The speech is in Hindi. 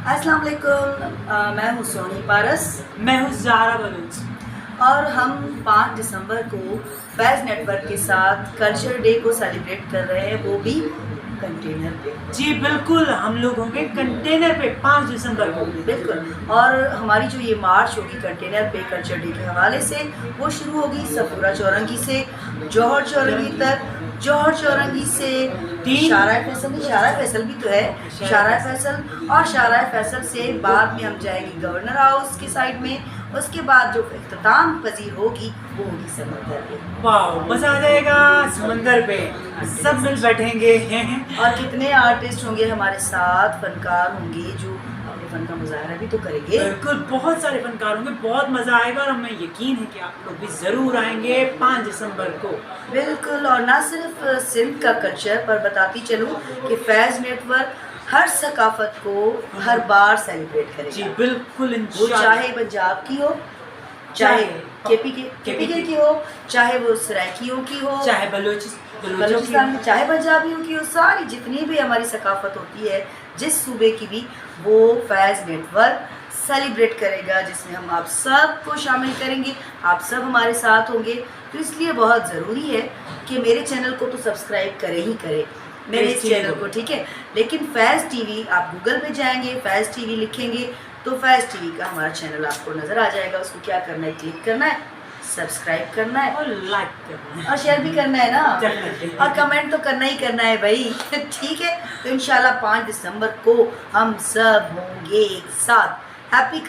अस्सलाम वालेकुम। मैं हूँ सोनी पारस। मैं हूँ ज़ारा बलूच। और हम 5 दिसंबर को फैज़ नेटवर्क के साथ कल्चर डे को सेलिब्रेट कर रहे हैं, वो भी कंटेनर पे। जी बिल्कुल, हम लोग होंगे कंटेनर पे 5 दिसंबर को। बिल्कुल। और हमारी जो ये मार्च होगी कंटेनर पे कल्चर डे के हवाले से, वो शुरू होगी सफूरा चौरंगी से जौहर चौरंगी तक। जौहर चौरंगी से शारा फैसल भी तो है, शारा फैसल। और शारा फैसल से बाद में हम जाएंगे गवर्नर हाउस की साइड में। उसके बाद जो इख्तिताम पजीर होगी वो होगी समंदर पे। वाह, मजा आ जाएगा समंदर पे, सब मिल बैठेंगे। और कितने आर्टिस्ट होंगे हमारे साथ, फनकार होंगे जो अपने फन का मुजाहरा भी तो करेंगे। बिल्कुल, बहुत सारे फनकार होंगे, बहुत मजा आएगा और हमें यकीन है कि आप लोग भी जरूर आएंगे 5 दिसंबर को। बिल्कुल। और ना सिर्फ सिंध का कल्चर पर बताती चलूँ कि फैज़ नेटवर्क हर सकाफत को हर बार सेलिब्रेट जी करेगा। बिल्कुल, वो इंशाल्लाह। चाहे पंजाब की हो, चाहे केपी की हो, चाहे वो सराइकियों की हो, चाहे बलूचिस्तान में, चाहे पंजाबियों की हो, सारी जितनी भी हमारी सकाफत होती है जिस सूबे की भी, वो फैज़ नेटवर्क सेलिब्रेट करेगा, जिसमें हम आप सबको शामिल करेंगे। आप सब हमारे साथ होंगे। तो इसलिए बहुत ज़रूरी है कि मेरे चैनल को तो सब्सक्राइब करें ही करें, मेरे इस चैनल को, ठीक है। लेकिन फैज़ टीवी, आप गूगल पे जाएंगे, फैज़ टीवी लिखेंगे तो फैज़ टीवी का हमारा चैनल आपको नज़र आ जाएगा। उसको क्या करना है, क्लिक करना है, सब्सक्राइब करना है और लाइक करना है और शेयर भी करना है ना, Definitely. और कमेंट तो करना ही करना है भाई। ठीक है। तो इंशाल्लाह 5 दिसंबर को हम सब होंगे एक साथ। हैप्पी